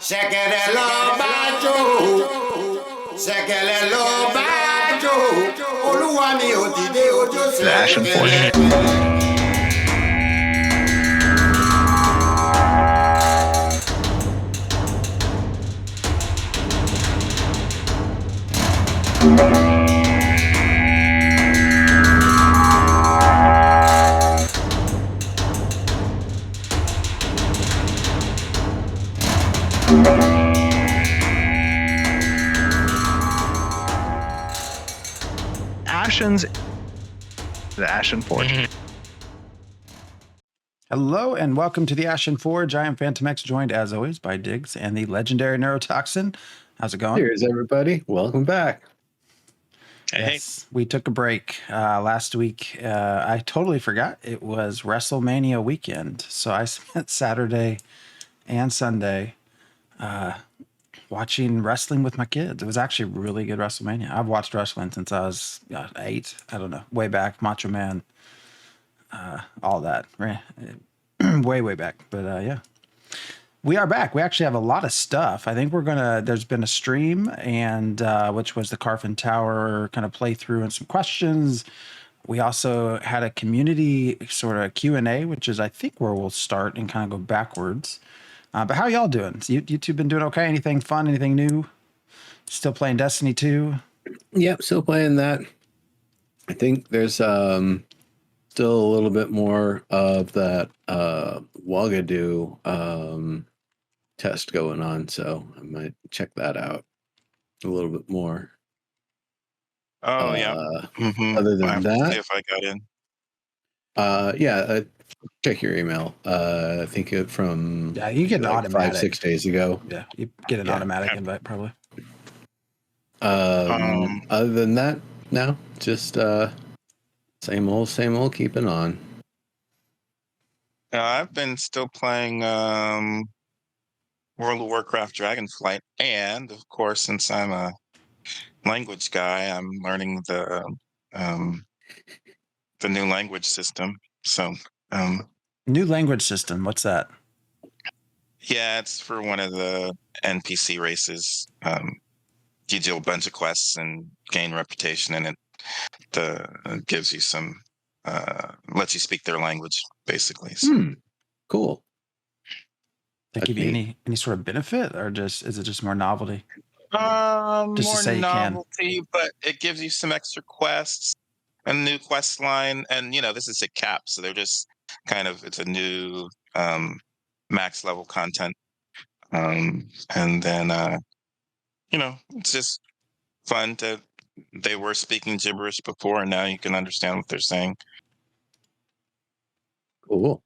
Ṣẹ̀kẹ̀rẹ̀ lọ bá jó, ṣẹ̀kẹ̀rẹ̀ lọ bá jó, olúwa mi ò dìde ojú The Ashen Forge. The Ashen Forge. Hello and welcome to the Ashen Forge. I am Phantom X, joined as always by Diggs and the legendary Neurotoxin. How's it going? Cheers, everybody. Welcome back. Yes, we took a break last week. I totally forgot it was WrestleMania weekend, so I spent Saturday and Sunday watching wrestling with my kids. It was actually really good WrestleMania. I've watched wrestling since I was 8. I don't know, way back, Macho Man, all that, right? way back. But yeah, we are back. We actually have a lot of stuff. I think there's been a stream, and which was the Carphin Tower kind of playthrough and some questions. We also had a community sort of Q&A, which is I think where we'll start and kind of go backwards. But how y'all doing? So you two been doing okay? Anything fun? Anything new? Still playing Destiny 2? Yep, still playing that. I think there's still a little bit more of that Wagadu test going on, so I might check that out a little bit more. Oh, yeah. Other than that, see if I got in. check your email. I think it from you get an automatic 5-6 days ago. Yeah, you get an automatic invite probably. Other than that, no, just same old, keeping on. I've been still playing World of Warcraft Dragonflight, and of course, since I'm a language guy, I'm learning the new language system. So, new language system. What's that? Yeah, it's for one of the NPC races. You do a bunch of quests and gain reputation, and it gives you some, lets you speak their language, basically. So. Cool. They give you any sort of benefit, or is it just more novelty? Just more to say novelty, but it gives you some extra quests, a new quest line, and this is a cap, so they're just it's a new max level content, and then it's just fun they were speaking gibberish before, and now you can understand what they're saying. Cool.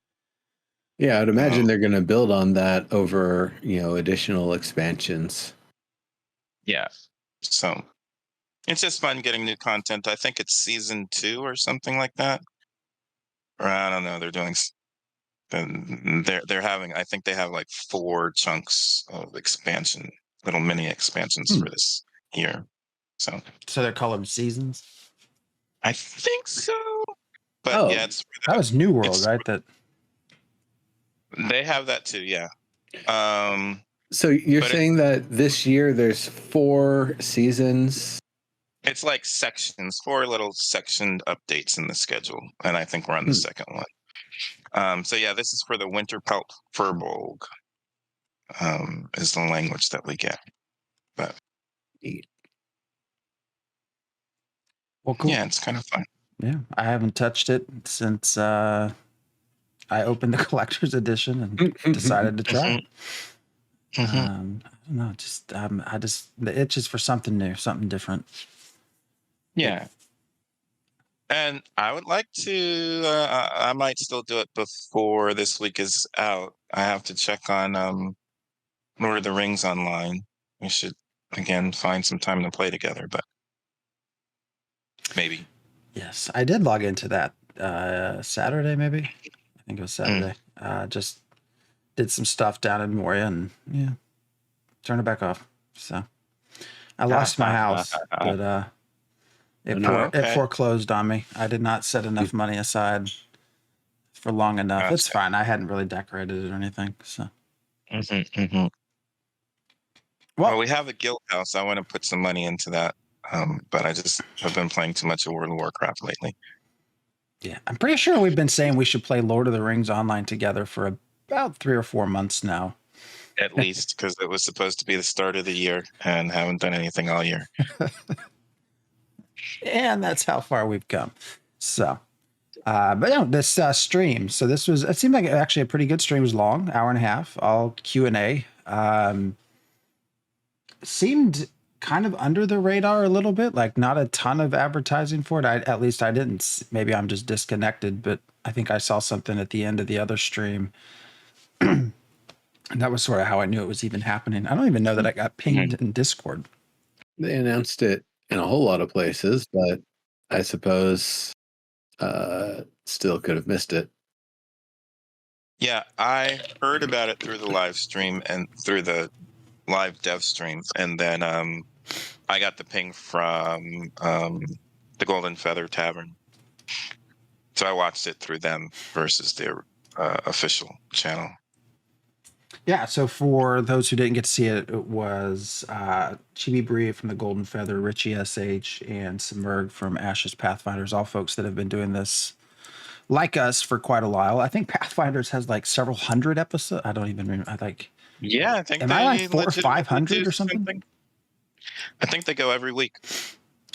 Yeah, I'd imagine they're going to build on that over, additional expansions. Yeah. So it's just fun getting new content. I think it's season 2 or something like that. Or I don't know. They're doing. They're having. I think they have like 4 chunks of expansion, little mini expansions for this year. So they're called seasons. I think so. But yeah, that was New World, right? That they have that too. Yeah. So you're saying that this year there's 4 seasons? It's like sections, 4 little sectioned updates in the schedule, and I think we're on the second one. So yeah, this is for the Winterpelt Furbolg, is the language that we get. But well, cool. Yeah, it's kind of fun. Yeah, I haven't touched it since I opened the collector's edition and decided to try it. I don't know, just the itch is for something new, something different. Yeah. And I would like to, I might still do it before this week is out. I have to check on Lord of the Rings online. We should, again, find some time to play together, but maybe. Yes, I did log into that Saturday, maybe. I think it was Saturday. Just did some stuff down in Moria and turn it back off. So I lost my house, but it foreclosed on me. I did not set enough money aside for long enough. It's fine. I hadn't really decorated it or anything. So Well, we have a guild house. I want to put some money into that, but I just have been playing too much of World of Warcraft lately. Yeah, I'm pretty sure we've been saying we should play Lord of the Rings online together for about 3 or 4 months now. At least, because it was supposed to be the start of the year and haven't done anything all year. And that's how far we've come. So, but no, this stream. So it seemed like actually a pretty good stream. It was long, hour and a half, all Q&A. Seemed kind of under the radar a little bit, like not a ton of advertising for it. At least I didn't. Maybe I'm just disconnected, but I think I saw something at the end of the other stream. And that was sort of how I knew it was even happening. I don't even know that I got pinged in Discord. They announced it in a whole lot of places, but I suppose still could have missed it. Yeah, I heard about it through the live stream and through the live dev stream, and then I got the ping from the Golden Feather Tavern. So I watched it through them versus their official channel. Yeah, so for those who didn't get to see it, it was Chibi Brie from the Golden Feather, Richie SH, and Submerg from Ashes Pathfinders, all folks that have been doing this like us for quite a while. I think Pathfinders has like several hundred episodes. I don't even remember. Yeah, I think am I like 400 or 500 or something? I think they go every week.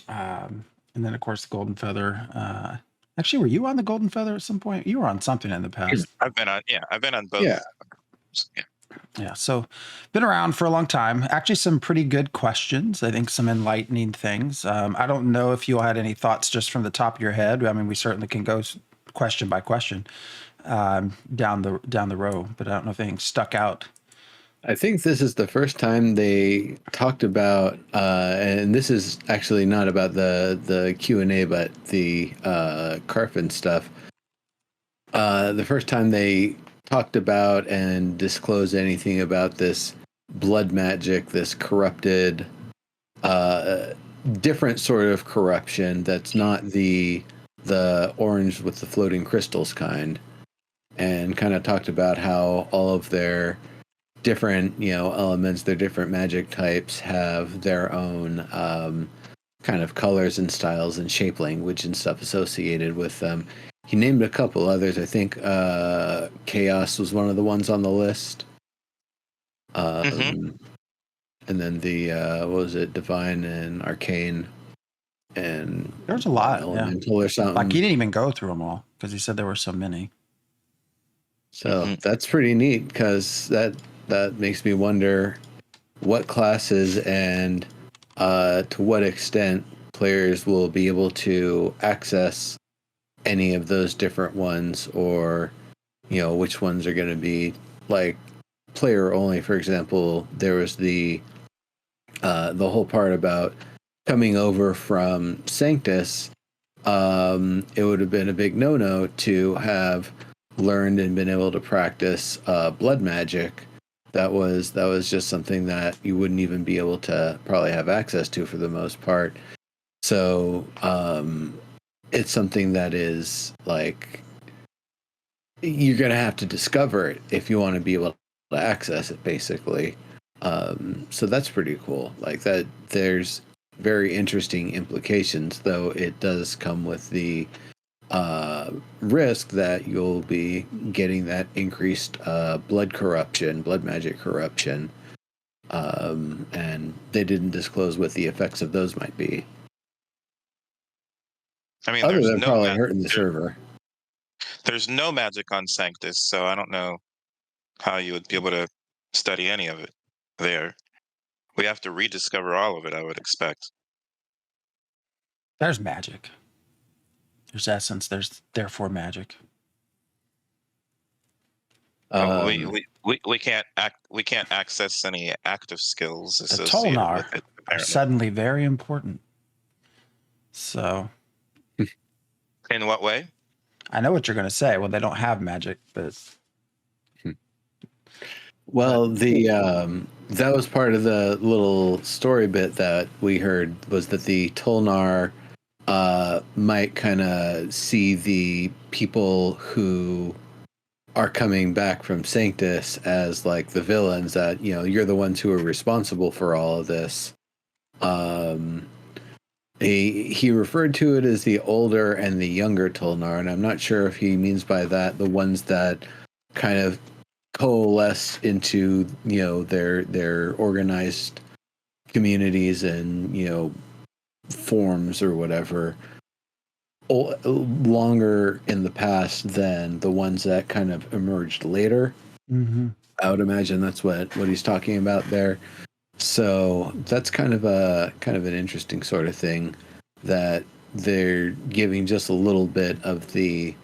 And then of course the Golden Feather. Actually, were you on the Golden Feather at some point? You were on something in the past. I've been on both. Yeah, so been around for a long time. Actually, some pretty good questions. I think some enlightening things. I don't know if you all had any thoughts just from the top of your head. I mean, we certainly can go question by question down the row, but I don't know if anything stuck out. I think this is the first time they talked about, and this is actually not about the Q&A, but the Carphin stuff. The first time they talked about and disclosed anything about this blood magic, this corrupted, different sort of corruption that's not the orange with the floating crystals kind, and kind of talked about how all of their different elements, their different magic types have their own kind of colors and styles and shape language and stuff associated with them. He named a couple others. I think Chaos was one of the ones on the list. And then the what was it, Divine and Arcane, and there's a lot. Elemental or something. Like he didn't even go through them all because he said there were so many. So that's pretty neat, because that makes me wonder what classes and to what extent players will be able to access any of those different ones, or which ones are going to be like player only. For example, there was the whole part about coming over from Sanctus. It would have been a big no-no to have learned and been able to practice blood magic. That was just something that you wouldn't even be able to probably have access to for the most part. So it's something that is like you're going to have to discover it if you want to be able to access it, basically. So that's pretty cool. Like that, there's very interesting implications, though it does come with the risk that you'll be getting that increased blood magic corruption, and they didn't disclose what the effects of those might be. I mean, other than probably hurting the server. There's no magic on Sanctus, so I don't know how you would be able to study any of it there. We have to rediscover all of it, I would expect. There's magic. There's essence. There's therefore magic. We can't access any active skills associated with it. Are suddenly very important. So, in what way? I know what you're going to say. Well, they don't have magic, but well, the that was part of the little story bit that we heard, was that the Tolnar might kind of see the people who are coming back from Sanctus as like the villains, that, you know, you're the ones who are responsible for all of this. He referred to it as the older and the younger Tolnar, and I'm not sure if he means by that the ones that kind of coalesce into, you know, their organized communities and, you know, forms or whatever, longer in the past than the ones that kind of emerged later. Mm-hmm. I would imagine that's what he's talking about there. So that's kind of an interesting sort of thing, that they're giving just a little bit of the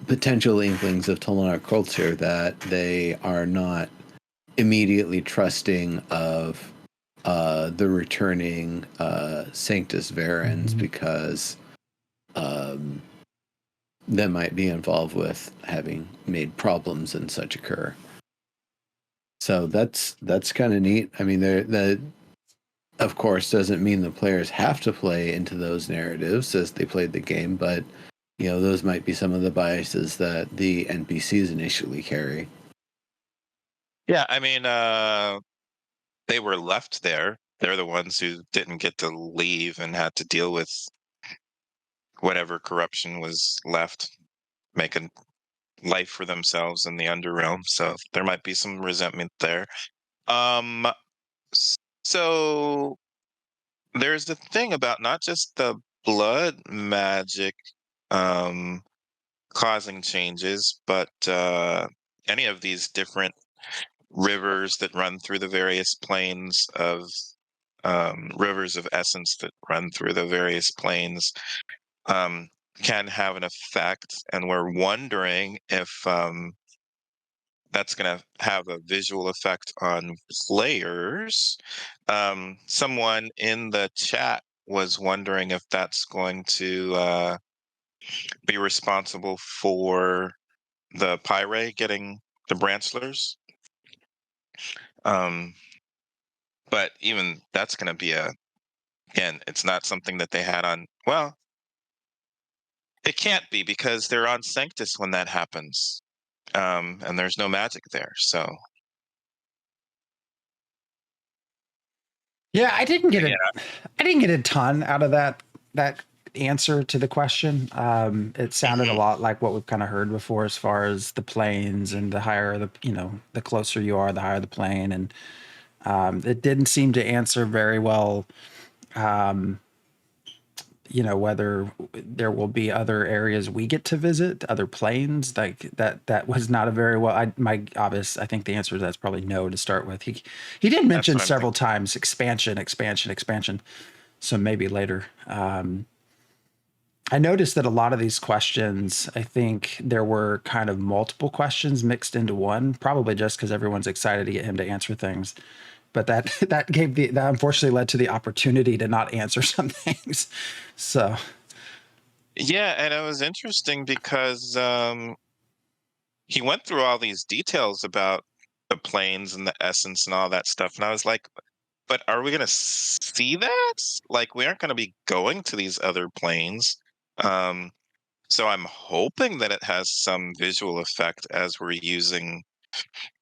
potential inklings of Tolnar culture, that they are not immediately trusting of the returning Sanctus Varens, because that might be involved with having made problems and such occur. So that's kind of neat. I mean, that of course doesn't mean the players have to play into those narratives as they played the game, but, you know, those might be some of the biases that the NPCs initially carry. Yeah, I mean, they were left there. They're the ones who didn't get to leave and had to deal with whatever corruption was left, making life for themselves in the Underrealm. So there might be some resentment there. Um, so there's the thing about not just the blood magic causing changes, but any of these different rivers that run through the various planes of rivers of essence that run through the various planes um, can have an effect. And we're wondering if that's going to have a visual effect on players. Someone in the chat was wondering if that's going to be responsible for the Pyre getting the branchlers. But even that's going to be again, it's not something that they had on. Well, it can't be, because they're on Sanctus when that happens. And there's no magic there. So Yeah, I didn't get a ton out of that answer to the question. It sounded a lot like what we've kind of heard before, as far as the planes, and the higher the closer you are, the higher the plane, and it didn't seem to answer very well. Whether there will be other areas we get to visit, other planes, like that was not a very well. I think the answer to that's probably no to start with. He did mention several times expansion. So maybe later. I noticed that a lot of these questions, I think there were kind of multiple questions mixed into one, probably just because everyone's excited to get him to answer things. But that unfortunately led to the opportunity to not answer some things. So yeah, and it was interesting because he went through all these details about the planes and the essence and all that stuff, and I was like, but are we going to see that? Like, we aren't going to be going to these other planes. So I'm hoping that it has some visual effect as we're using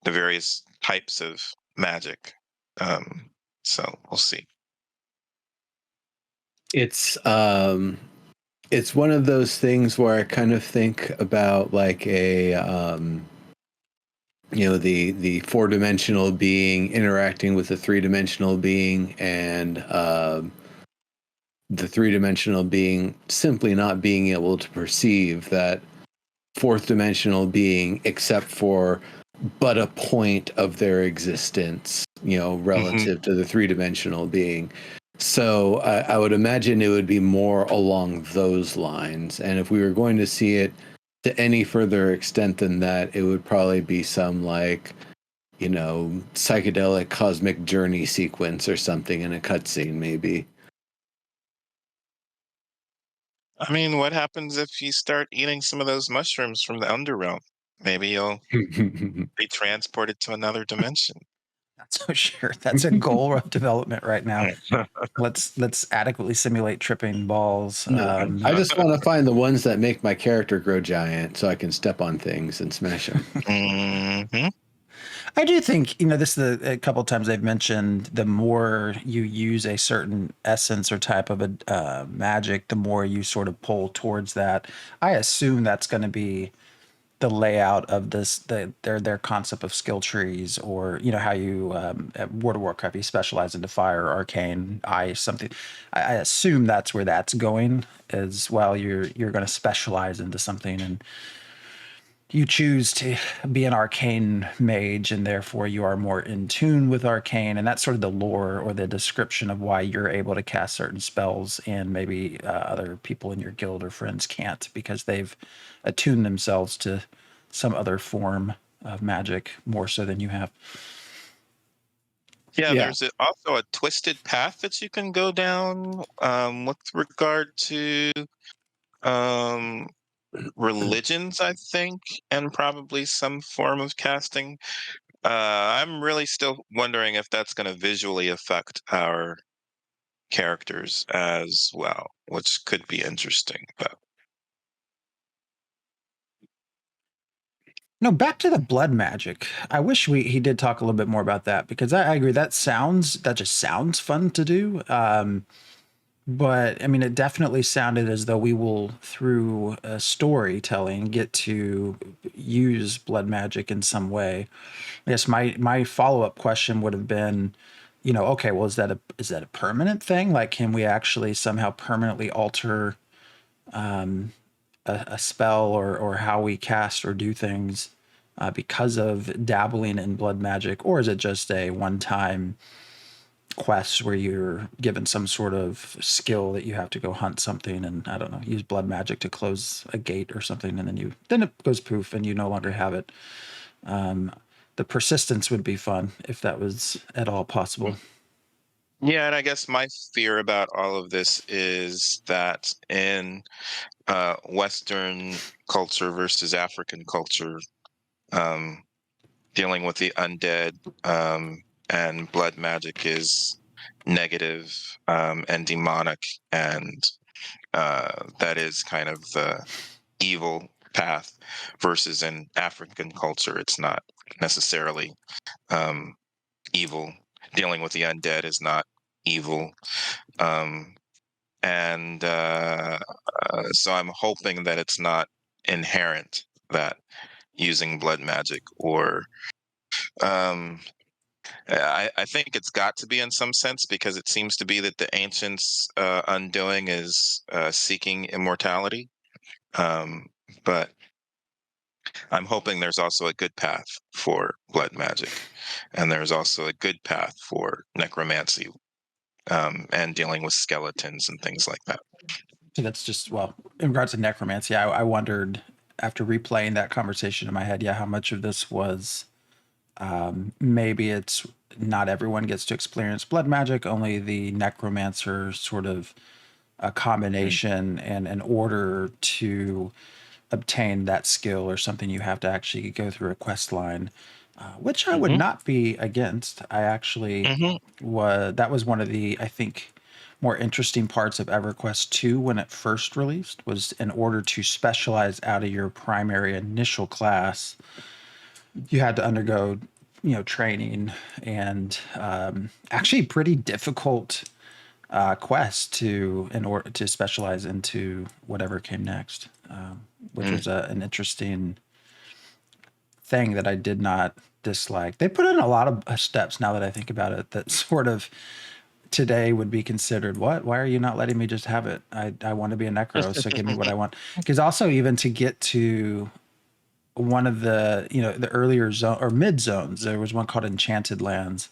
the various types of magic. So we'll see. It's one of those things where I kind of think about like a the 4-dimensional being interacting with the 3-dimensional being, and the 3-dimensional being simply not being able to perceive that 4th-dimensional being, except for but a point of their existence, relative to the 3-dimensional being. So I would imagine it would be more along those lines. And if we were going to see it to any further extent than that, it would probably be some psychedelic cosmic journey sequence or something in a cutscene, maybe. I mean, what happens if you start eating some of those mushrooms from the Underrealm? Maybe you'll be transported to another dimension. not so sure. That's a goal of development right now. Let's adequately simulate tripping balls. I just want to find the ones that make my character grow giant, so I can step on things and smash them. Mm-hmm. I do think, this is a couple of times they've mentioned the more you use a certain essence or type of a magic, the more you sort of pull towards that. I assume that's going to be the layout of their concept of skill trees, or how you at World of Warcraft you specialize into fire, arcane, ice, something. I assume that's where that's going as well. You're going to specialize into something, and you choose to be an arcane mage, and therefore you are more in tune with arcane, and that's sort of the lore or the description of why you're able to cast certain spells and maybe other people in your guild or friends can't, because they've attuned themselves to some other form of magic more so than you have. Yeah, there's also a twisted path that you can go down with regard to religions, I think, and probably some form of casting. I'm really still wondering if that's going to visually affect our characters as well, which could be interesting. But No, back to the blood magic. I wish he did talk a little bit more about that, because I agree that just sounds fun to do. But I mean, it definitely sounded as though we will, through storytelling, get to use blood magic in some way. I guess my follow up question would have been, okay, well, is that a permanent thing? Like, can we actually somehow permanently alter a spell or how we cast or do things because of dabbling in blood magic, or is it just a one time quest where you're given some sort of skill that you have to go hunt something and, I don't know, use blood magic to close a gate or something, and then it goes poof and you no longer have it. The persistence would be fun if that was at all possible. yeah, and I guess my fear about all of this is that in Western culture versus African culture, um, dealing with the undead and blood magic is negative and demonic, and that is kind of the evil path, versus in African culture it's not necessarily um, evil. Dealing with the undead is not evil. um, and so I'm hoping that it's not inherent that using blood magic, or um, I think it's got to be in some sense, because it seems to be that the ancients' undoing is seeking immortality. Um, but I'm hoping there's also a good path for blood magic, and there's also a good path for necromancy and dealing with skeletons and things like that. So that's just, well, in regards to necromancy, I wondered after replaying that conversation in my head, how much of this was maybe it's not everyone gets to experience blood magic, only the necromancer sort of a combination, and in order to obtain that skill or something, you have to actually go through a quest line, which I would not be against. I actually that was one of the, I think, more interesting parts of EverQuest 2 when it first released, was in order to specialize out of your primary initial class, you had to undergo, training and actually pretty difficult quest in order to specialize into whatever came next, which was an interesting thing that I did not dislike. They put in a lot of steps, now that I think about it, that sort of today would be considered, what? Why are you not letting me just have it? I want to be a necro, so give me what I want. Because also, even to get to one of the, the earlier zone or mid zones, there was one called Enchanted Lands,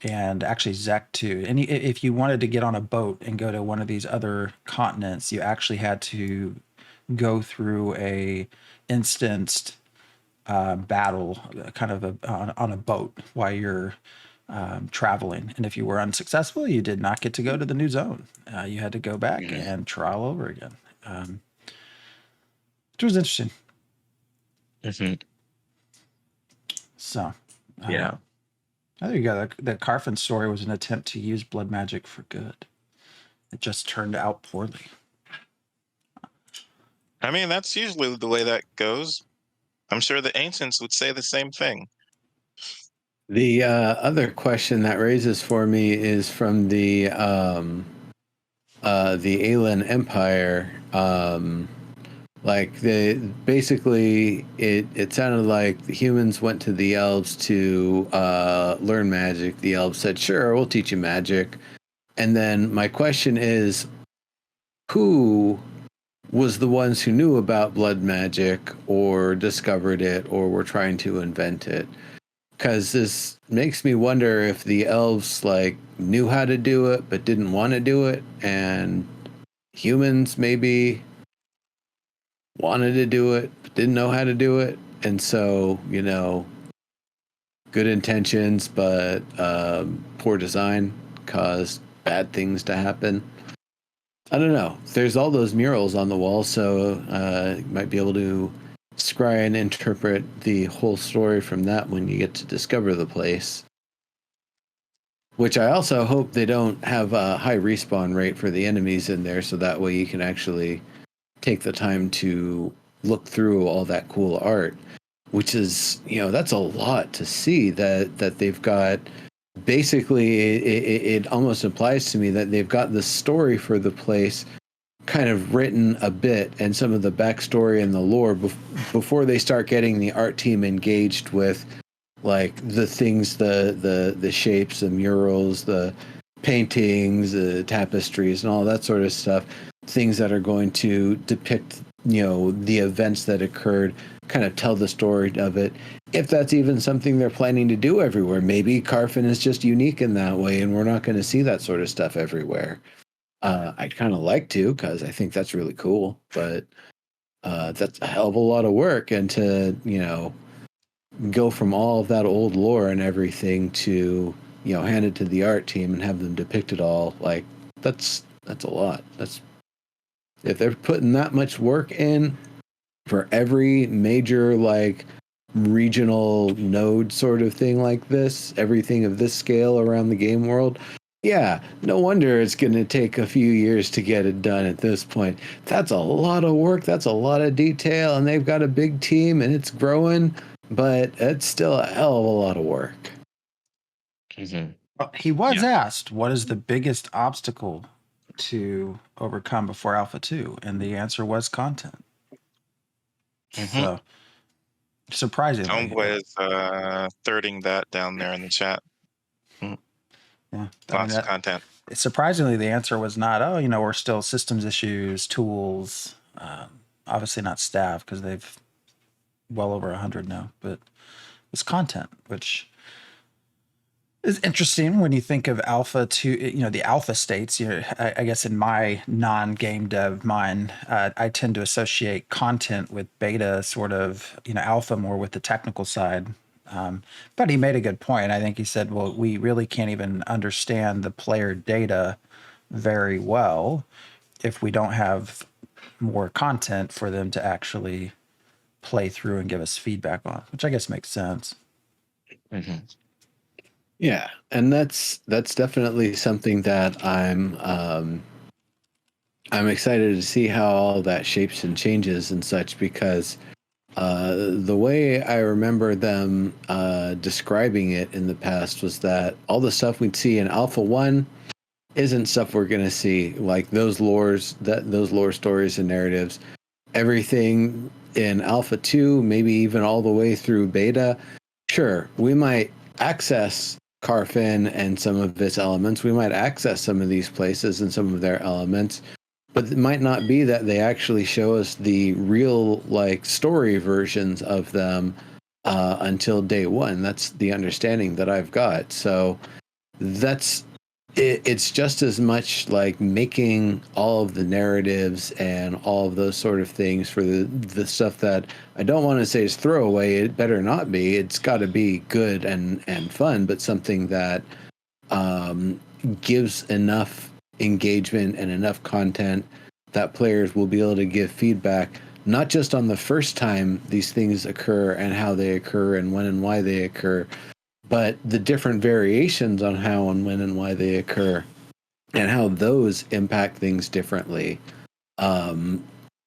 and actually Zek too. And if you wanted to get on a boat and go to one of these other continents, you actually had to go through a instanced battle, kind of on a boat while you're traveling. And if you were unsuccessful, you did not get to go to the new zone. You had to go back and try all over again. Which was interesting. So, Yeah. Oh, there you go. The Carphin story was an attempt to use blood magic for good. It just turned out poorly. I mean, that's usually the way that goes. I'm sure the ancients would say the same thing. The other question that raises for me is from the Alan Empire. Like basically it sounded like the humans went to the elves to learn magic. The elves said, "Sure, we'll teach you magic." And then my question is, who was the ones who knew about blood magic or discovered it or were trying to invent it? Because this makes me wonder if the elves like knew how to do it but didn't want to do it, and humans maybe wanted to do it but didn't know how to do it, and so good intentions but poor design caused bad things to happen. I don't know. There's all those murals on the wall, so you might be able to scry and interpret the whole story from that when you get to discover the place. Which I also hope they don't have a high respawn rate for the enemies in there, so that way you can actually take the time to look through all that cool art, which is, that's a lot to see that they've got. Basically, it almost implies to me that they've got the story for the place kind of written a bit, and some of the backstory and the lore before they start getting the art team engaged with like the things, the shapes, the murals, the paintings, the tapestries, and all that sort of stuff. Things that are going to depict, the events that occurred, kind of tell the story of it. If that's even something they're planning to do everywhere, maybe Carphin is just unique in that way, and we're not going to see that sort of stuff everywhere. I'd kind of like to, because I think that's really cool, but that's a hell of a lot of work, and to go from all of that old lore and everything to hand it to the art team and have them depict it all, like that's a lot. That's, if they're putting that much work in for every major like regional node sort of thing like this, everything of this scale around the game world, yeah, no wonder it's going to take a few years to get it done at this point. That's a lot of work, that's a lot of detail, and they've got a big team and it's growing, but it's still a hell of a lot of work. Mm-hmm. Well, he was asked, what is the biggest obstacle to overcome before Alpha 2? And the answer was content. Mm-hmm. So, surprisingly. Homeboy is thirding that down there in the chat. Yeah. Lots of content. Surprisingly, the answer was not, we're still systems issues, tools, obviously not staff, because they've well over 100 now, but it's content, which is interesting when you think of Alpha 2, the alpha states. I guess in my non-game dev mind, I tend to associate content with beta, sort of, alpha more with the technical side. But he made a good point. I think he said, well, we really can't even understand the player data very well if we don't have more content for them to actually play through and give us feedback on, which I guess makes sense. Mm-hmm. Yeah, and that's definitely something that I'm excited to see how all that shapes and changes and such, because the way I remember them describing it in the past was that all the stuff we'd see in Alpha 1 isn't stuff we're going to see, like those lore stories and narratives. Everything in Alpha 2, maybe even all the way through Beta, sure, we might access Carphin and some of its elements. We might access some of these places and some of their elements, but it might not be that they actually show us the real like story versions of them until day one. That's the understanding that I've got. So that's it's just as much like making all of the narratives and all of those sort of things for the stuff that I don't want to say is throwaway. It better not be. It's got to be good and fun, but something that gives enough engagement and enough content that players will be able to give feedback, not just on the first time these things occur and how they occur and when and why they occur, but the different variations on how and when and why they occur and how those impact things differently.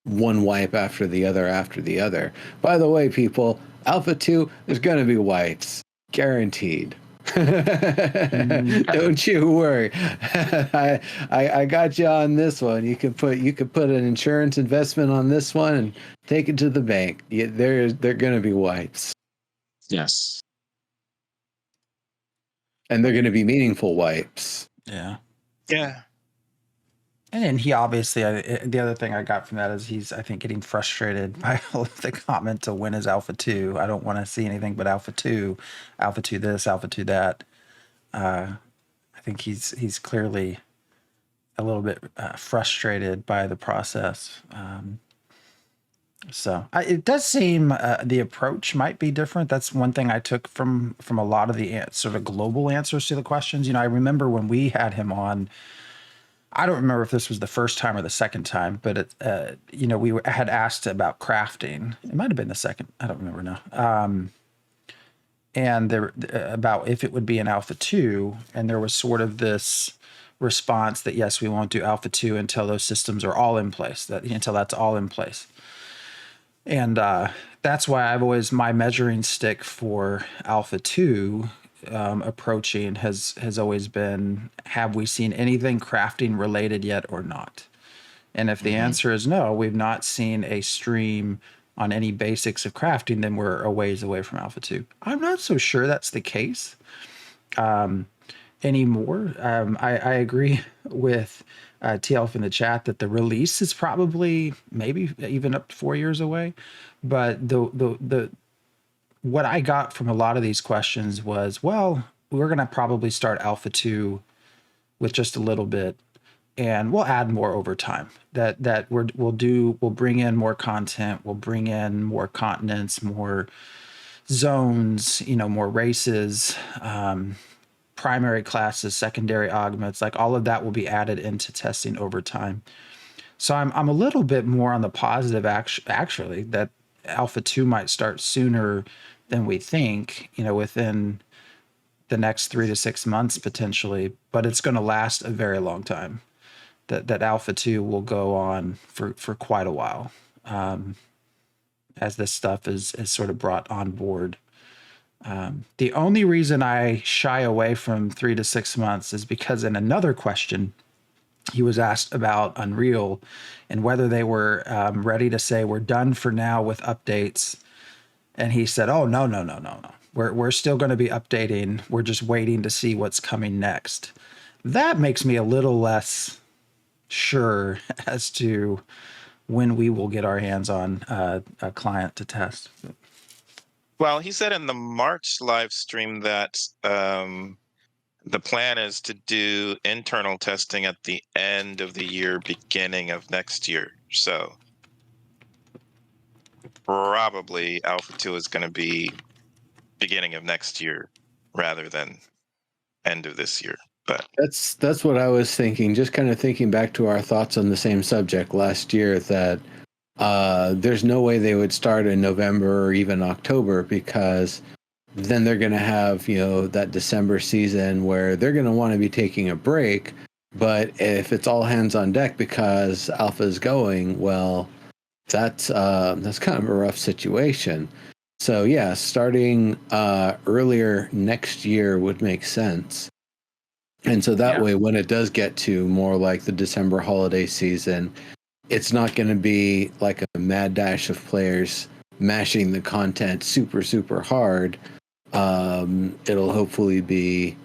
One wipe after the other. By the way, people, Alpha 2, there's going to be wipes. Guaranteed. Don't you worry. I got you on this one. You could put an insurance investment on this one and take it to the bank. They're going to be wipes. Yes. And they're going to be meaningful wipes. Yeah. Yeah. And then he obviously, the other thing I got from that is he's, I think, getting frustrated by all of the comment to when is Alpha 2. I don't want to see anything but Alpha 2 this, Alpha 2 that. I think he's clearly a little bit frustrated by the process. So it does seem the approach might be different. That's one thing I took from a lot of the sort of global answers to the questions. I remember when we had him on, I don't remember if this was the first time or the second time, but we had asked about crafting. It might have been the second. I don't remember now. And there about if it would be an Alpha 2, and there was sort of this response that yes, we won't do Alpha 2 until those systems are all in place. Until that's all in place. And that's why I've always, my measuring stick for Alpha 2 approaching has always been, have we seen anything crafting related yet or not? And if the answer is no, we've not seen a stream on any basics of crafting, then we're a ways away from Alpha 2. I'm not so sure that's the case anymore. I agree with T-Elf in the chat that the release is probably maybe even up to 4 years away. But the what I got from a lot of these questions was, well, we're going to probably start Alpha 2 with just a little bit, and we'll add more over time. We'll bring in more content, we'll bring in more continents, more zones, more races, primary classes, secondary augments, like all of that will be added into testing over time. So I'm a little bit more on the positive actually that Alpha 2 might start sooner than we think, within the next 3 to 6 months potentially, but it's going to last a very long time. That Alpha 2 will go on for quite a while as this stuff is sort of brought on board. The only reason I shy away from 3 to 6 months is because in another question, he was asked about Unreal and whether they were ready to say we're done for now with updates. And he said, oh, no. We're still going to be updating. We're just waiting to see what's coming next. That makes me a little less sure as to when we will get our hands on a client to test. Well, he said in the March live stream that the plan is to do internal testing at the end of the year, beginning of next year. So probably Alpha 2 is going to be beginning of next year rather than end of this year. But that's what I was thinking, just kind of thinking back to our thoughts on the same subject last year, that there's no way they would start in November or even October, because then they're going to have, that December season where they're going to want to be taking a break. But if it's all hands on deck because Alpha is going, well, that's kind of a rough situation. So yeah, starting earlier next year would make sense. And so that way, when it does get to more like the December holiday season, it's not going to be like a mad dash of players mashing the content super, super hard. It'll hopefully be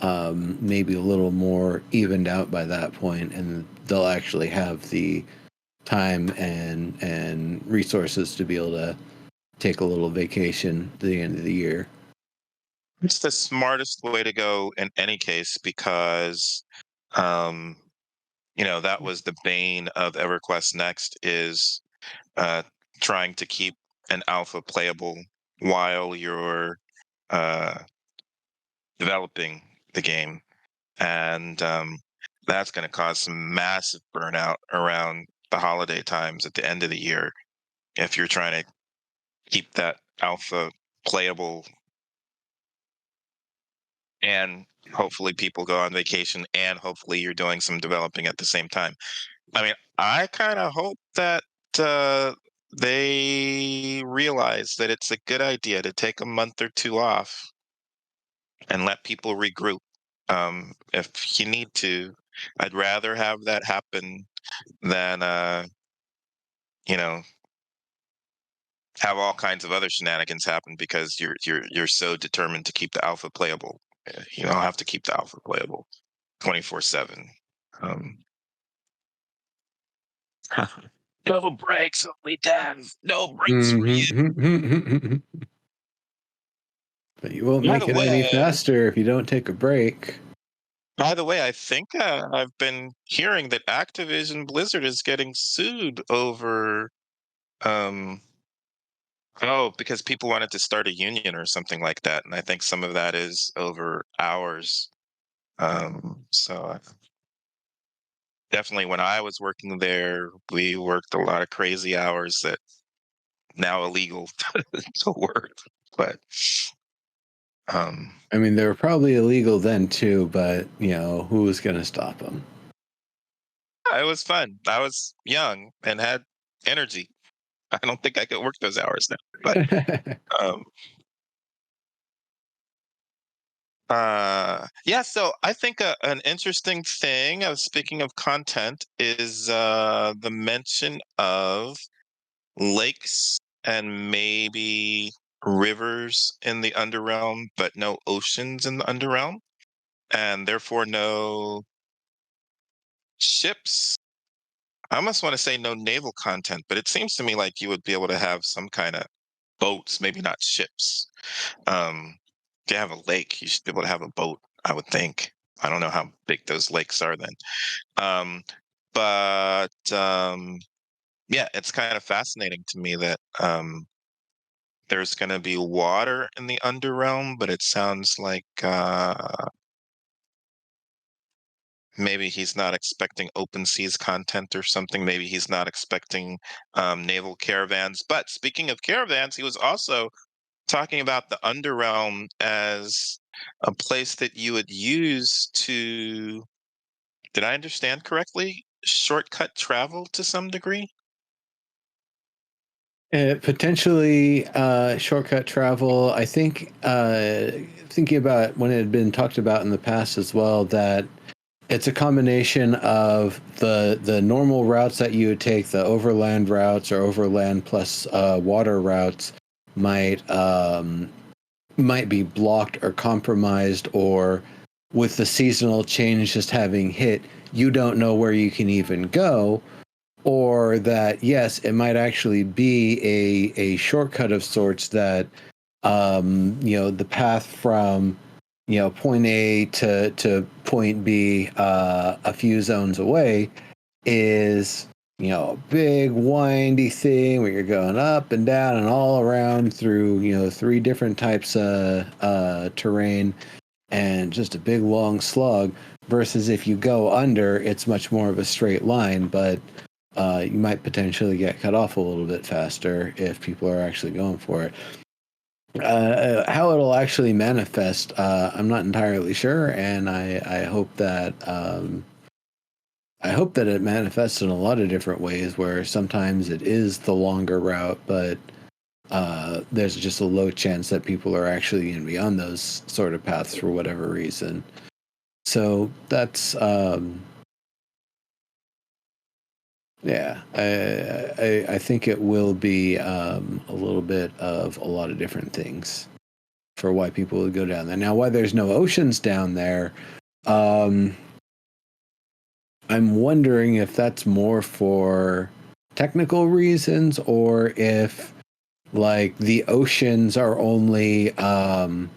maybe a little more evened out by that point, and they'll actually have the time and resources to be able to take a little vacation at the end of the year. It's the smartest way to go in any case, because that was the bane of EverQuest Next, is trying to keep an alpha playable while you're developing the game. And that's going to cause some massive burnout around the holiday times at the end of the year if you're trying to keep that alpha playable and hopefully people go on vacation, and hopefully you're doing some developing at the same time. I mean, I kind of hope that they realize that it's a good idea to take a month or two off and let people regroup. If you need to, I'd rather have that happen than you know, have all kinds of other shenanigans happen because you're so determined to keep the alpha playable. You don't have to keep the alpha playable 24/7. No breaks, only dev. No breaks for you. Mhm. But you won't By make the it any way, faster if you don't take a break. I think I've been hearing that Activision Blizzard is getting sued over um because people wanted to start a union or something like that, and I think some of that is over hours. So definitely when I was working there, we worked a lot of crazy hours that now illegal to work. But I mean, they were probably illegal then too, but who was going to stop them? it was fun. I was young and had energy. I don't think I could work those hours now. But yeah, so I think an interesting thing, speaking of content, is the mention of lakes and maybe rivers in the Underrealm, but no oceans in the Underrealm, and therefore no ships. I almost want to say no naval content, but it seems to me like you would be able to have some kind of boats, maybe not ships. If you have a lake, you should be able to have a boat, I would think. I don't know how big those lakes are then. Um, but yeah, it's kind of fascinating to me that there's going to be water in the Underrealm, but it sounds like maybe he's not expecting open seas content or something. Maybe he's not expecting naval caravans. But speaking of caravans, he was also talking about the Underrealm as a place that you would use to, did I understand correctly, shortcut travel to some degree? Potentially shortcut travel. I think thinking about when it had been talked about in the past as well, that it's a combination of the normal routes that you would take, the overland routes or overland plus water routes might be blocked or compromised, or with the seasonal change just having hit, you don't know where you can even go. Or that, yes, it might actually be a shortcut of sorts that, the path from, point A to point B, a few zones away, is, a big windy thing where you're going up and down and all around through, three different types of terrain, and just a big long slug. Versus if you go under, it's much more of a straight line, but you might potentially get cut off a little bit faster if people are actually going for it. How it'll actually manifest, I'm not entirely sure, and I hope that it manifests in a lot of different ways. Where sometimes it is the longer route, but there's just a low chance that people are actually going to be on those sort of paths for whatever reason. So that's yeah, I think it will be a little bit of a lot of different things for why people would go down there. Now, why there's no oceans down there, I'm wondering if that's more for technical reasons, or if like the oceans are only no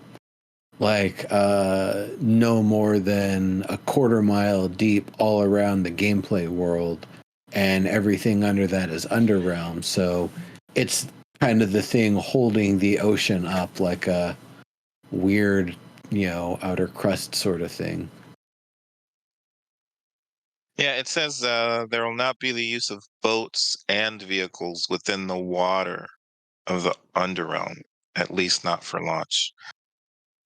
more than a quarter mile deep all around the gameplay world, and everything under that is Underrealm. So it's kind of the thing holding the ocean up, like a weird, outer crust sort of thing. Yeah, it says there will not be the use of boats and vehicles within the water of the Underrealm, at least not for launch.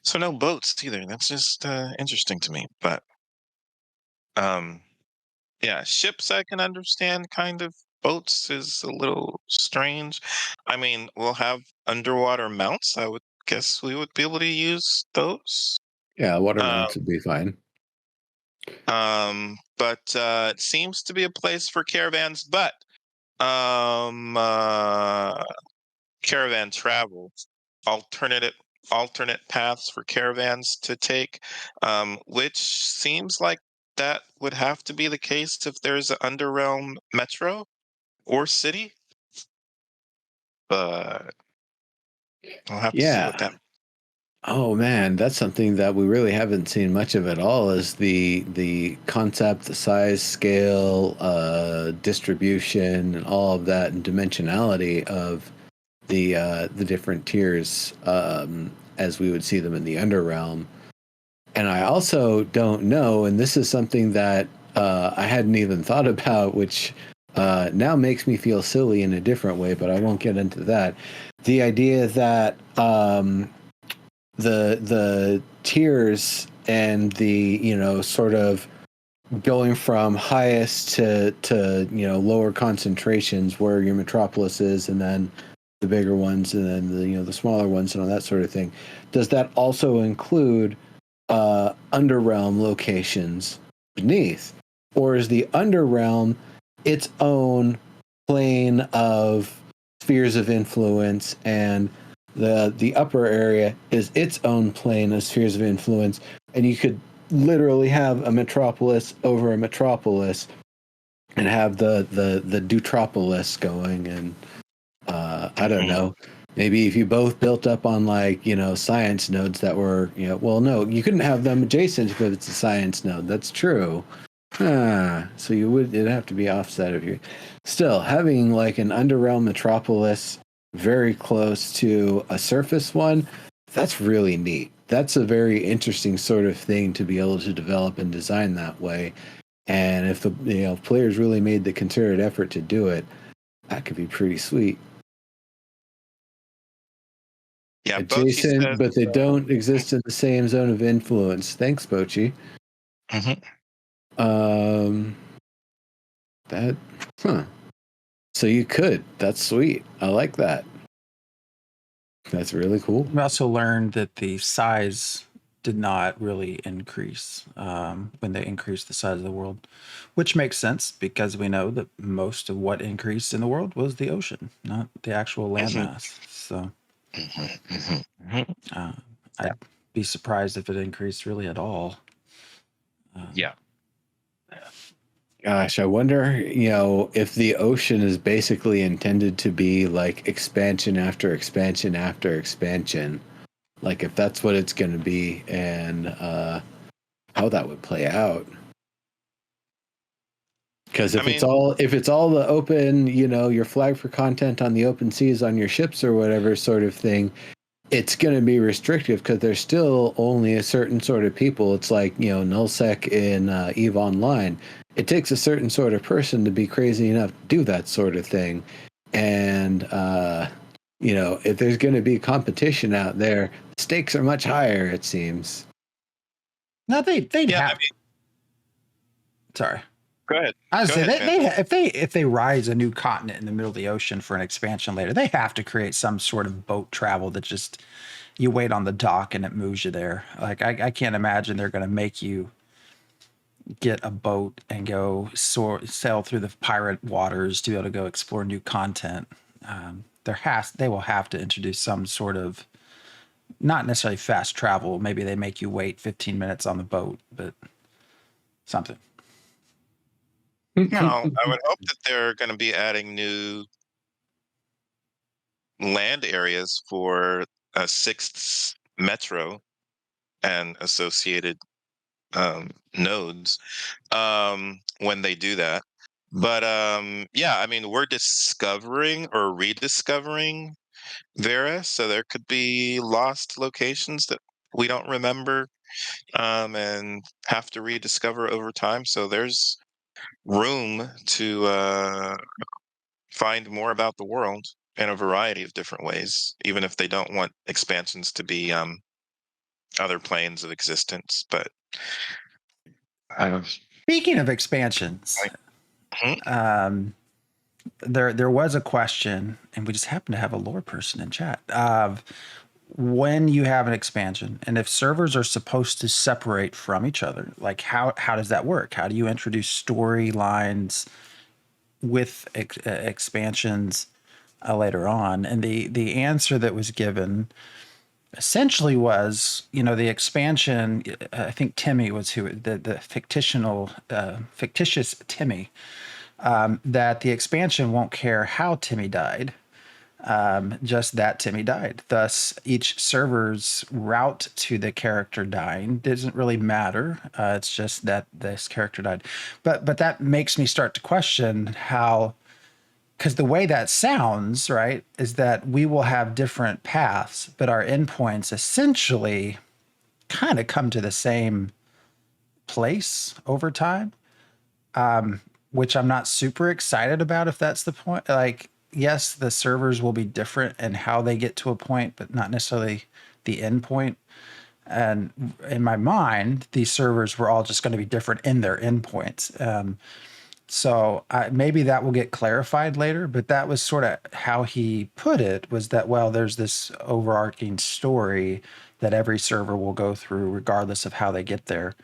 So no boats either. That's just interesting to me. But yeah, ships I can understand kind of. Boats is a little strange. I mean, we'll have underwater mounts. I would guess we would be able to use those. Yeah, water Uh, mounts would be fine. but it seems to be a place for caravans, but um uh caravan travel, alternative alternate paths for caravans to take, which seems like that would have to be the case if there's an Underrealm metro or city, but we'll have to see what Yeah. that. Oh man, that's something that we really haven't seen much of at all. Is the concept, the size, scale, distribution, and all of that, and dimensionality of the different tiers as we would see them in the Underrealm. And I also don't know, and this is something that I hadn't even thought about, which now makes me feel silly in a different way, but I won't get into that. The idea that the tiers and the sort of going from highest to lower concentrations where your metropolis is, and then the bigger ones, and then the smaller ones, and all that sort of thing. Does that also include underrealm locations beneath, or is the underrealm its own plane of spheres of influence, and the upper area is its own plane of spheres of influence, and you could literally have a metropolis over a metropolis and have the Dutropolis going, and I don't know. Maybe if you both built up on science nodes that were well, no, you couldn't have them adjacent if it's a science node. That's true. So it'd have to be offset of you. Still, having like an underrealm metropolis very close to a surface one, that's really neat. That's a very interesting sort of thing to be able to develop and design that way. And if the players really made the concerted effort to do it, that could be pretty sweet. Yeah, Bochi Adjacent, says. but they don't exist in the same zone of influence. Thanks, Bochi. Um, that, huh. So you could. That's sweet. I like that. That's really cool. We also learned that the size did not really increase when they increased the size of the world, which makes sense because we know that most of what increased in the world was the ocean, not the actual landmass. So I'd be surprised if it increased really at all. Yeah. Gosh, I wonder, if the ocean is basically intended to be like expansion after expansion after expansion, like if that's what it's going to be, and how that would play out. Because if it's all the open, your flag for content on the open seas on your ships or whatever sort of thing, it's going to be restrictive because there's still only a certain sort of people. It's like, nullsec in EVE Online. It takes a certain sort of person to be crazy enough to do that sort of thing. And, if there's going to be competition out there, the stakes are much higher, it seems. No, they'd Yeah, have. Sorry. Go ahead. I was Go saying ahead, if they rise a new continent in the middle of the ocean for an expansion later, they have to create some sort of boat travel that just you wait on the dock and it moves you there. Like I can't imagine they're going to make you get a boat and go sail through the pirate waters to be able to go explore new content. They will have to introduce some sort of not necessarily fast travel. Maybe they make you wait 15 minutes on the boat, but something. No, I would hope that they're going to be adding new land areas for a sixth metro and associated nodes when they do that. But yeah, I mean, we're discovering or rediscovering Vera, so there could be lost locations that we don't remember and have to rediscover over time. So there's room to find more about the world in a variety of different ways, even if they don't want expansions to be other planes of existence. But speaking of expansions, there was a question, and we just happen to have a lore person in chat of when you have an expansion and if servers are supposed to separate from each other, like how does that work? How do you introduce storylines with expansions later on? And the answer that was given essentially was, the expansion, I think Timmy was the fictitious Timmy, that the expansion won't care how Timmy died, just that Timmy died. Thus, each server's route to the character dying doesn't really matter. It's just that this character died. But that makes me start to question how, because the way that sounds, right, is that we will have different paths, but our endpoints essentially kind of come to the same place over time, which I'm not super excited about if that's the point. Like, yes, the servers will be different in how they get to a point, but not necessarily the endpoint. And in my mind, these servers were all just going to be different in their endpoints. So maybe that will get clarified later, but that was sort of how he put it, was that, well, there's this overarching story that every server will go through regardless of how they get there,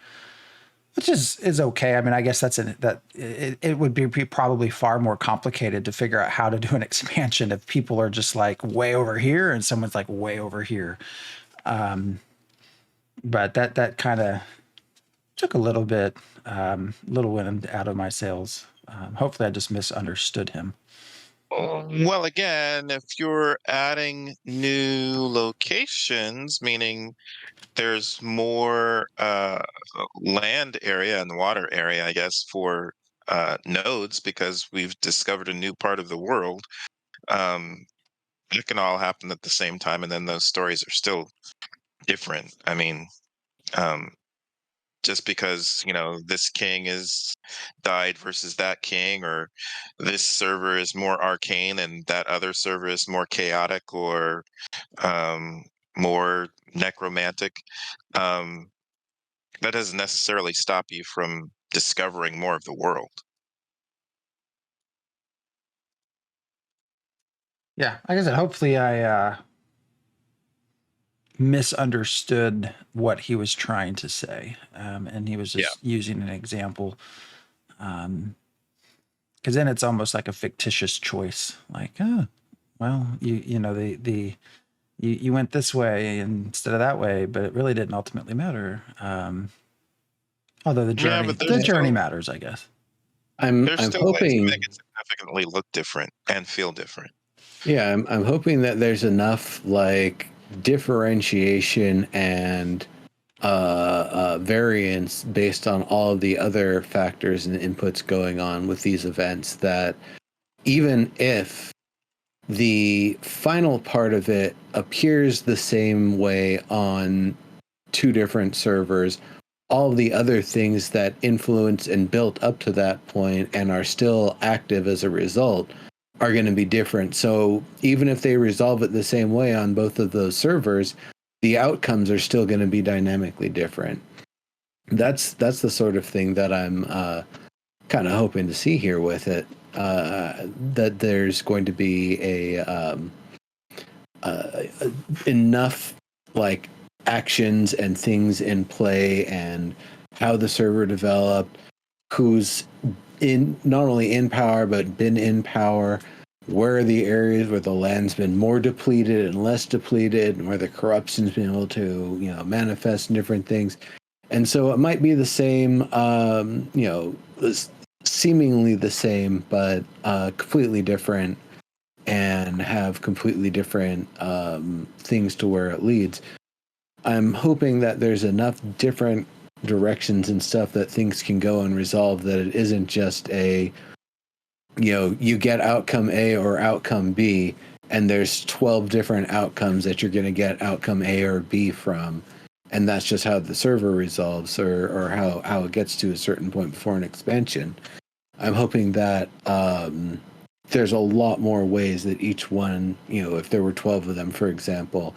which is okay. I mean, I guess it would be probably far more complicated to figure out how to do an expansion if people are just like way over here and someone's like way over here. But that kind of took a little wind out of my sails. Hopefully I just misunderstood him. Well, again, if you're adding new locations, meaning there's more land area and water area, I guess, for nodes, because we've discovered a new part of the world. It can all happen at the same time, and then those stories are still different. I mean, just because this king is died versus that king, or this server is more arcane and that other server is more chaotic, or more necromantic, um, that doesn't necessarily stop you from discovering more of the world. Yeah, like I said, hopefully I misunderstood what he was trying to say, and he was just using an example, because then it's almost like a fictitious choice, like, well, you went this way instead of that way, but it really didn't ultimately matter. Although the journey matters, I guess. I'm hoping to make it significantly look different and feel different. Yeah, I'm hoping that there's enough like differentiation and variance based on all of the other factors and inputs going on with these events, that even if the final part of it appears the same way on two different servers, all the other things that influence and built up to that point and are still active as a result are going to be different. So even if they resolve it the same way on both of those servers, the outcomes are still going to be dynamically different. That's the sort of thing that I'm kind of hoping to see here with it. That there's going to be enough like actions and things in play, and how the server developed, who's in not only in power but been in power, where are the areas where the land's been more depleted and less depleted, and where the corruption's been able to manifest in different things. And so it might be the same, seemingly the same, but completely different, and have completely different things to where it leads. I'm hoping that there's enough different directions and stuff that things can go and resolve, that it isn't just a you get outcome A or outcome B, and there's 12 different outcomes that you're going to get outcome A or B from, and that's just how the server resolves, or how it gets to a certain point before an expansion. I'm hoping that there's a lot more ways that each one, if there were 12 of them, for example,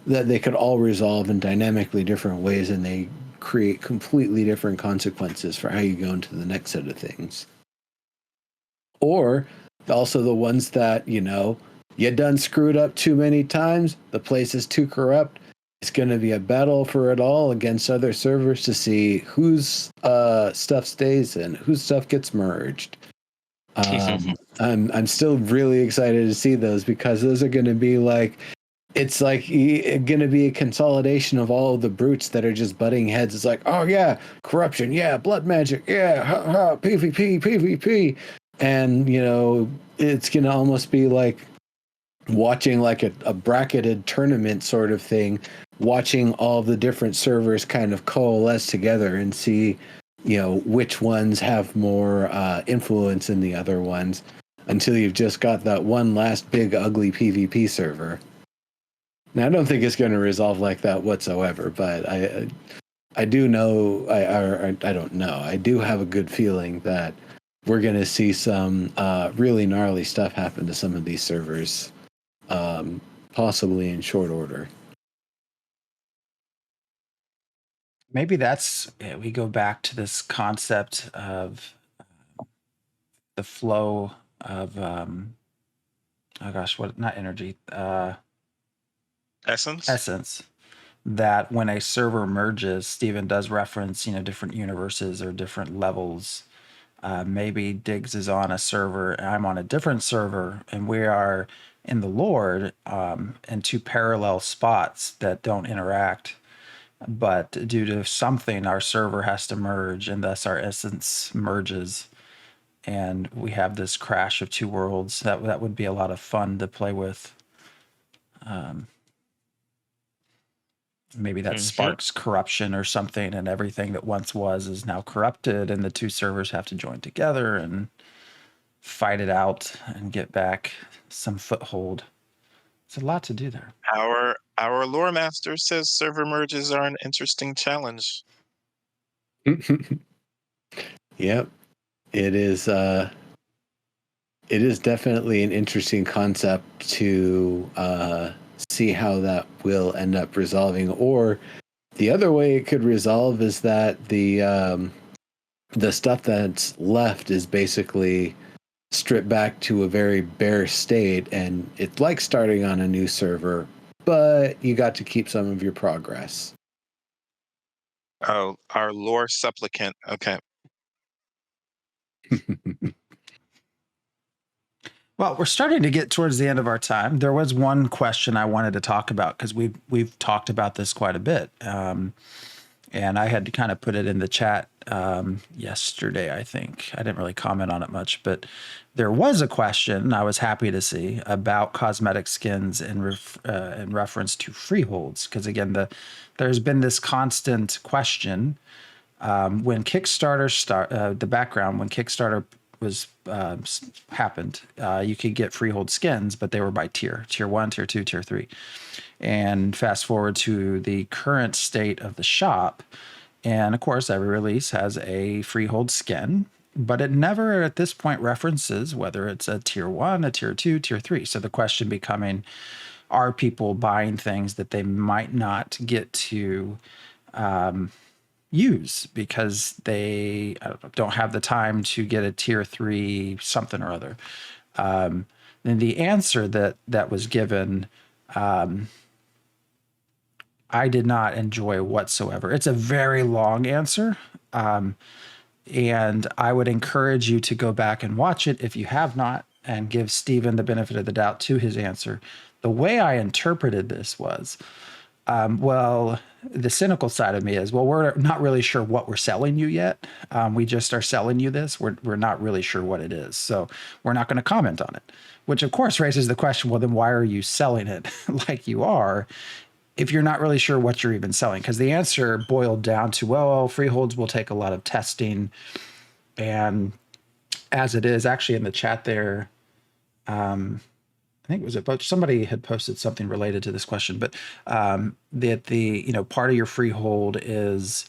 that they could all resolve in dynamically different ways, and they create completely different consequences for how you go into the next set of things. Or also the ones that, you done screwed up too many times, the place is too corrupt. It's going to be a battle for it all against other servers to see whose stuff stays and whose stuff gets merged. I'm still really excited to see those, because those are going to be like, it's like going to be a consolidation of all of the brutes that are just butting heads. It's like, oh yeah, corruption, yeah, blood magic, yeah, ha, ha, PvP. And, it's going to almost be like watching like a bracketed tournament sort of thing, watching all the different servers kind of coalesce together and see, which ones have more influence in the other ones, until you've just got that one last big ugly PvP server. Now, I don't think it's going to resolve like that whatsoever, but I do know, I don't know. I do have a good feeling that we're going to see some really gnarly stuff happen to some of these servers, possibly in short order. Maybe we go back to this concept of the flow of, not energy, essence, that when a server merges, Steven does reference, different universes or different levels. Maybe Diggs is on a server and I'm on a different server, and we are in the Lord in two parallel spots that don't interact. But due to something, our server has to merge, and thus our essence merges. And we have this crash of two worlds. That would be a lot of fun to play with. Maybe that sparks corruption or something, and everything that once was is now corrupted, and the two servers have to join together and fight it out and get back some foothold. It's a lot to do there. Our lore master says server merges are an interesting challenge. Yep. It is definitely an interesting concept to see how that will end up resolving. Or the other way it could resolve is that the stuff that's left is basically stripped back to a very bare state, and it's like starting on a new server, but you got to keep some of your progress. Oh, our lore supplicant. Okay. Well, we're starting to get towards the end of our time. There was one question I wanted to talk about, because we've talked about this quite a bit, and I had to kind of put it in the chat yesterday. I think I didn't really comment on it much, but there was a question I was happy to see about cosmetic skins in reference to freeholds, because again, there's been this constant question when Kickstarter the background when Kickstarter was happened, you could get freehold skins, but they were by tier 1, tier 2, tier 3. And fast forward to the current state of the shop, and of course every release has a freehold skin, but it never at this point references whether it's a tier 1, a tier 2, tier 3. So the question becoming, are people buying things that they might not get to use because they don't have the time to get a tier 3 something or other? And the answer that was given, I did not enjoy whatsoever. It's a very long answer, and I would encourage you to go back and watch it if you have not, and give Steven the benefit of the doubt to his answer. The way I interpreted this was, well, the cynical side of me is, well, we're not really sure what we're selling you yet. We just are selling you this. We're not really sure what it is, so we're not going to comment on it, which of course raises the question, well, then why are you selling it like you are if you're not really sure what you're even selling? Because the answer boiled down to, well, freeholds will take a lot of testing. And as it is, actually in the chat there, I think it was somebody had posted something related to this question, but that the part of your freehold is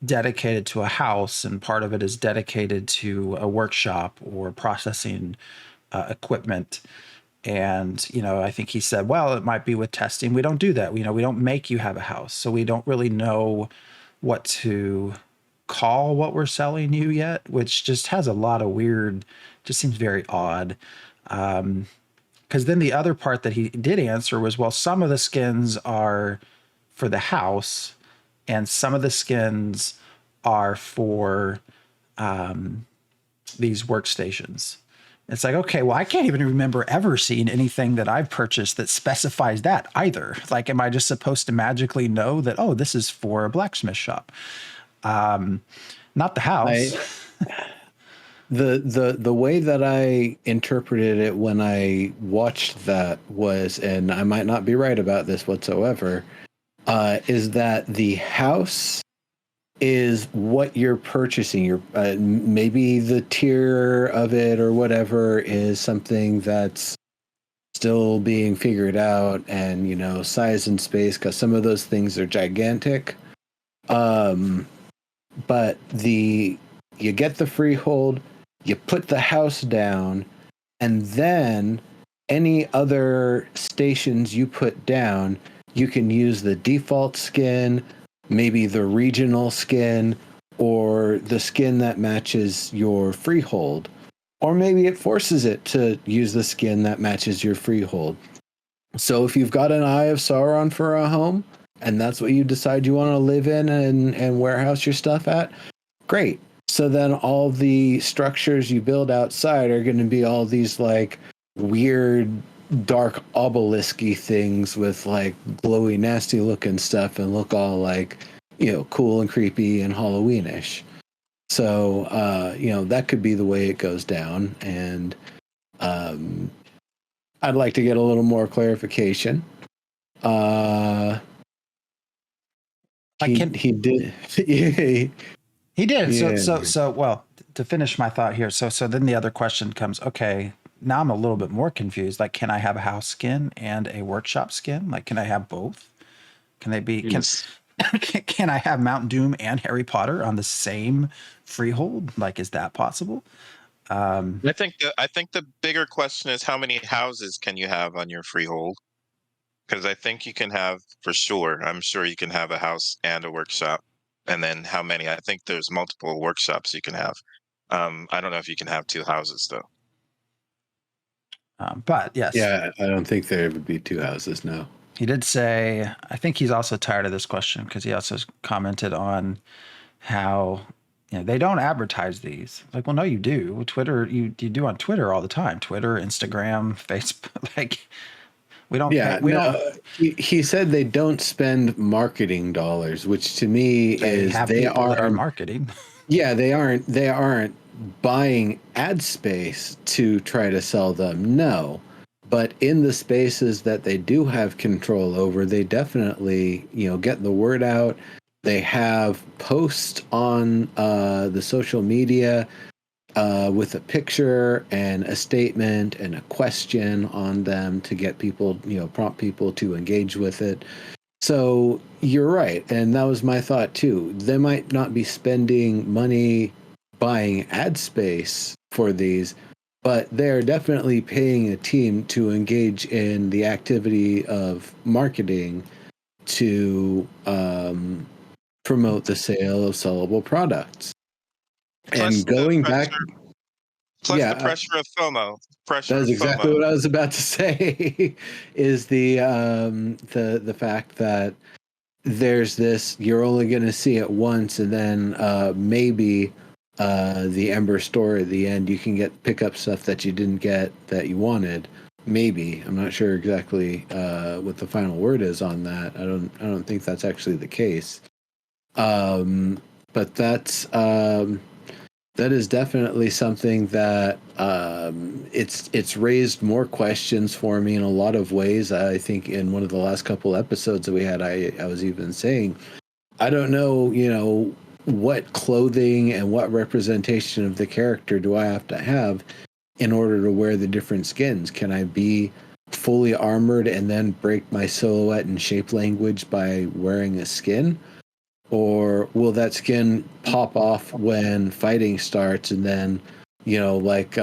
dedicated to a house, and part of it is dedicated to a workshop or processing equipment. And, I think he said, well, it might be with testing. We don't do that. We don't make you have a house. So we don't really know what to call what we're selling you yet, which just has a lot of weird, just seems very odd. Because then the other part that he did answer was, well, some of the skins are for the house and some of the skins are for these workstations. It's like, okay, well, I can't even remember ever seeing anything that I've purchased that specifies that either. Like, am I just supposed to magically know that, oh, this is for a blacksmith shop? Not the house. The way that I interpreted it when I watched that was, and I might not be right about this whatsoever, is that the house is what you're purchasing. Your maybe the tier of it or whatever is something that's still being figured out, and size and space, because some of those things are gigantic. But you get the freehold, you put the house down, and then any other stations you put down, you can use the default skin, maybe the regional skin, or the skin that matches your freehold. Or maybe it forces it to use the skin that matches your freehold. So if you've got an Eye of Sauron for a home, and that's what you decide you want to live in and warehouse your stuff at, great. So then all the structures you build outside are going to be all these like weird dark obelisk-y things with like glowy nasty looking stuff and look all like cool and creepy and Halloweenish. So that could be the way it goes down, and I'd like to get a little more clarification. He did. He did. Yeah. So well, to finish my thought here. So then the other question comes, okay, now I'm a little bit more confused. Like, can I have a house skin and a workshop skin? Like, can I have both? Can they be, can I have Mount Doom and Harry Potter on the same freehold? Like, is that possible? I think the bigger question is, how many houses can you have on your freehold? Because I think you can have, for sure, I'm sure you can have a house and a workshop. And then how many? I think there's multiple workshops you can have. I don't know if you can have two houses, though. But yes. Yeah, I don't think there would be two houses, no. He did say, I think he's also tired of this question because he also commented on how they don't advertise these. Like, well, no, you do. Twitter, you do on Twitter all the time. Twitter, Instagram, Facebook, like we don't. Yeah, he said they don't spend marketing dollars, which to me is they are marketing. Yeah, they aren't buying ad space to try to sell them. No. But in the spaces that they do have control over, they definitely, get the word out. They have posts on the social media with a picture and a statement and a question on them to get people, prompt people to engage with it. So you're right. And that was my thought too. They might not be spending money buying ad space for these, but they're definitely paying a team to engage in the activity of marketing to promote the sale of sellable products. Plus and going back, plus the pressure of FOMO. That's exactly what I was about to say. Is the fact that there's this, you're only going to see it once, and then maybe the Ember store at the end, you can pick up stuff that you didn't get that you wanted. Maybe. I'm not sure exactly what the final word is on that. I don't think that's actually the case. But that is definitely something that it's raised more questions for me in a lot of ways. I think in one of the last couple episodes that we had, I was even saying, I don't know, what clothing and what representation of the character do I have to have in order to wear the different skins? Can I be fully armored and then break my silhouette and shape language by wearing a skin? Or will that skin pop off when fighting starts, and then, like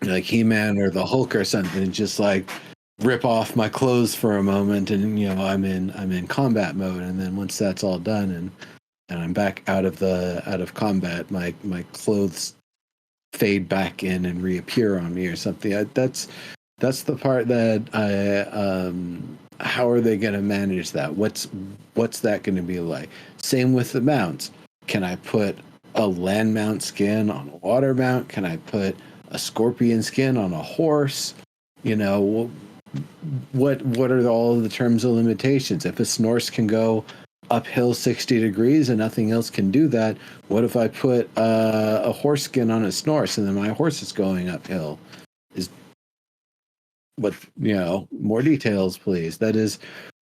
like He-Man or the Hulk or something, just like rip off my clothes for a moment, and I'm in combat mode, and then once that's all done and I'm back out of combat, my clothes fade back in and reappear on me or something. That's the part that how are they going to manage that? What's that going to be like? Same with the mounts. Can I put a land mount skin on a water mount? Can I put a scorpion skin on a horse? What are all of the terms and limitations? If a Snorse can go uphill 60 degrees and nothing else can do that, what if I put a horse skin on a Snorse and then my horse is going uphill? More details, please. That is,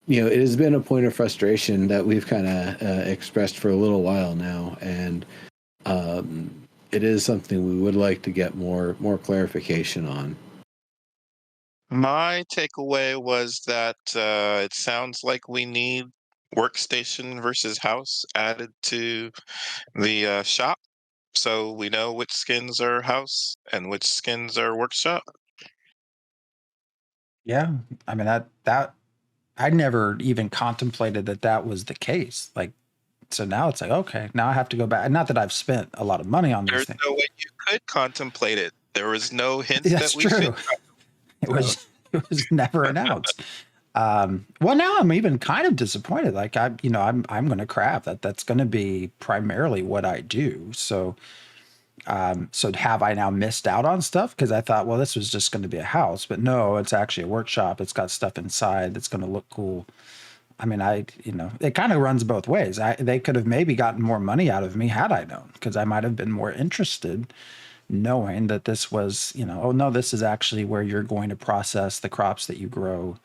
it has been a point of frustration that we've kind of expressed for a little while now, and it is something we would like to get more clarification on. My takeaway was that it sounds like we need workstation versus house added to the shop, so we know which skins are house and which skins are workshop. Yeah, I mean that I never even contemplated that was the case. Like, so now it's like, okay, now I have to go back. Not that I've spent a lot of money on these There's things. no way you could contemplate it. There was no hint That's that we true. should. It was never announced. Well, now I'm even kind of disappointed. Like I'm going to craft that's going to be primarily what I do. So have I now missed out on stuff? Because I thought, well, this was just going to be a house, but no, it's actually a workshop. It's got stuff inside that's going to look cool. I mean, it kind of runs both ways. They could have maybe gotten more money out of me had I known, because I might have been more interested knowing that this was, oh no, this is actually where you're going to process the crops that you grow.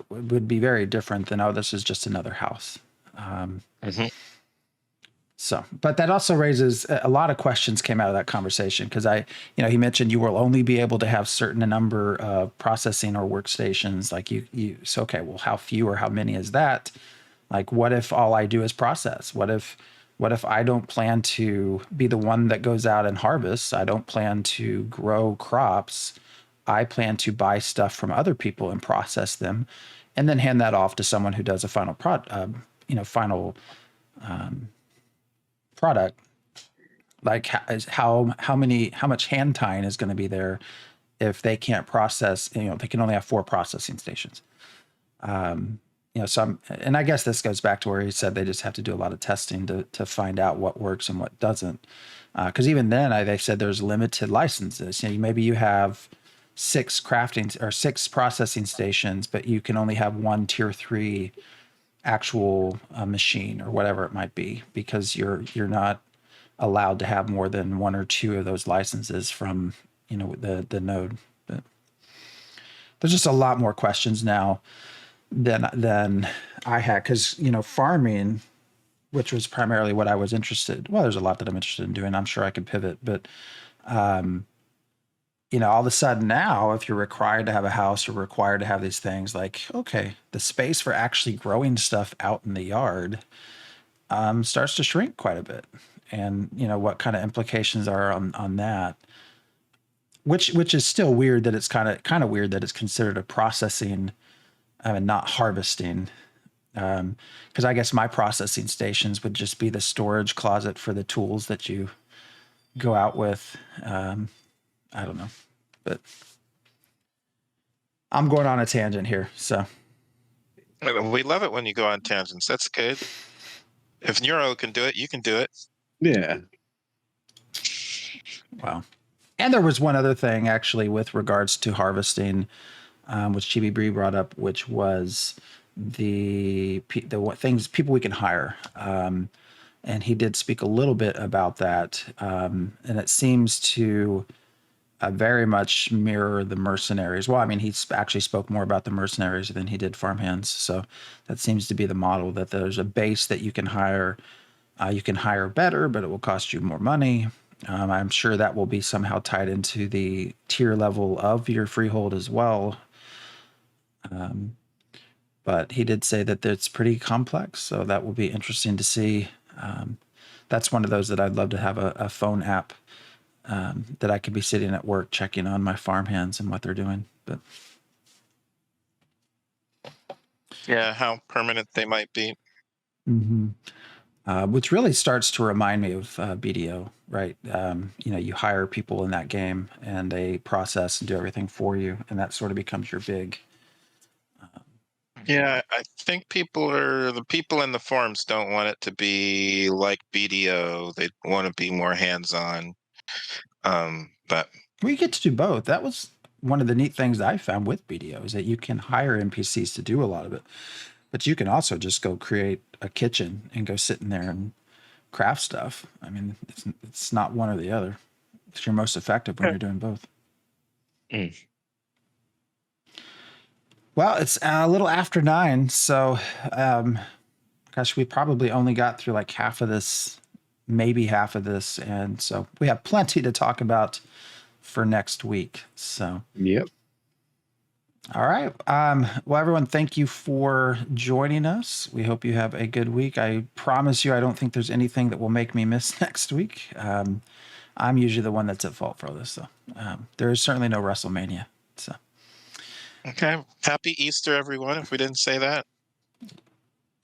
Would be very different than, oh, this is just another house. So, but that also raises a lot of questions came out of that conversation, because he mentioned you will only be able to have certain number of processing or workstations. Like so, okay, well, how few or how many is that? Like, what if all I do is process? What if I don't plan to be the one that goes out and harvests? I don't plan to grow crops. I plan to buy stuff from other people and process them, and then hand that off to someone who does a final product. Like, how much hand tying is going to be there if they can't process? They can only have 4 processing stations. And I guess this goes back to where he said they just have to do a lot of testing to find out what works and what doesn't. Because even then, they said there's limited licenses. Maybe you have 6 crafting or 6 processing stations, but you can only have 1 tier 3 actual machine or whatever it might be, because you're not allowed to have more than 1 or 2 of those licenses from the node. But there's just a lot more questions now than I had, because farming, which was primarily what I was interested. Well, there's a lot that I'm interested in doing. I'm sure I could pivot, but all of a sudden now, if you're required to have a house or required to have these things, like, okay, the space for actually growing stuff out in the yard starts to shrink quite a bit. And what kind of implications are on that, which is still weird that it's kind of weird that it's considered a processing and not harvesting. Because I guess my processing stations would just be the storage closet for the tools that you go out with. I don't know, but I'm going on a tangent here. So we love it when you go on tangents. That's good. If Neuro can do it, you can do it. Yeah. Wow. And there was one other thing actually with regards to harvesting, which Chibi Bree brought up, which was the things people we can hire. And he did speak a little bit about that. And it seems to very much mirror the mercenaries. Well, I mean, he actually spoke more about the mercenaries than he did farmhands. So that seems to be the model, that there's a base that you can hire. You can hire better, but it will cost you more money. I'm sure that will be somehow tied into the tier level of your freehold as well. But he did say that it's pretty complex, so that will be interesting to see. That's one of those that I'd love to have a phone app that I could be sitting at work checking on my farmhands and what they're doing. But yeah, how permanent they might be. Which really starts to remind me of BDO, right? You hire people in that game and they process and do everything for you, and that sort of becomes your big. Yeah, I think the people in the forums don't want it to be like BDO. They want to be more hands-on. But we get to do both. That was one of the neat things that I found with BDO is that you can hire NPCs to do a lot of it, but you can also just go create a kitchen and go sit in there and craft stuff. I mean, it's not one or the other. It's your most effective when you're doing both. Well, it's a little after 9, so gosh, we probably only got through like half of this, maybe half of this, and so we have plenty to talk about for next week. So yep. All right. Well, everyone, thank you for joining us. We hope you have a good week. I promise you, I don't think there's anything that will make me miss next week. I'm usually the one that's at fault for this, so there is certainly no WrestleMania. So. Okay. Happy Easter, everyone, if we didn't say that.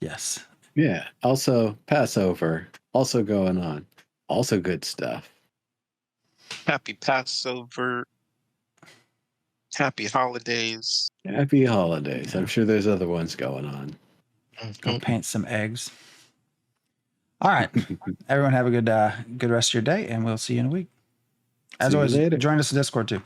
Yes. Yeah. Also, Passover. Also going on. Also good stuff. Happy Passover. Happy holidays. Happy holidays. Yeah. I'm sure there's other ones going on. Go paint some eggs. All right. Everyone have a good rest of your day, and we'll see you in a week. As always, join us in Discord too.